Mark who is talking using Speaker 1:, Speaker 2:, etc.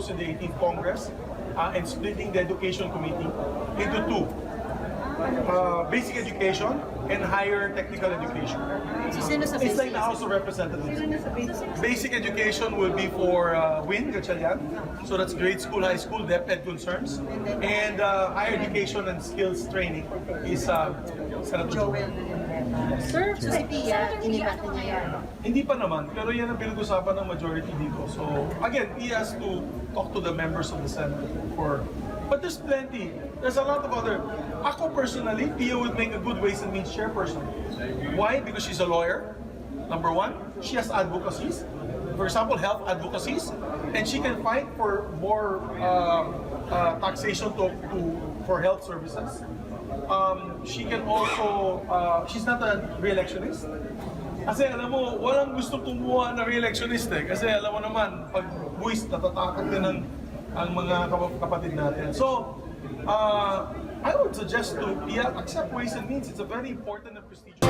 Speaker 1: proposed in the 18th Congress and splitting the Education Committee into two. Basic education and higher technical education. It's like the House of Representatives. Basic education will be for WIN, Gatchalian. So that's grade school, high school, DepEd concerns. And higher education and skills training is Senator Joel.
Speaker 2: Sir, sa idea, inibatan niya yan.
Speaker 1: Hindi pa naman, pero yan ang pinag-usapan ng majority dito. So, again, he has to talk to the members of the Senate for... But there's plenty. There's a lot of other... Ako personally, Pia would make a good Ways and Means chairperson. Why? Because she's a lawyer, number one. She has advocacies. For example, health advocacies. And she can fight for more taxation for health services. She can also... she's not a re-electionist. Kasi alam mo, walang gusto kumuha na re-electionist eh. Kasi alam mo naman, pag buwis, natatakot din ang mga kapatid natin. So, I would suggest to accept Ways and Means. It's a very important and prestigious.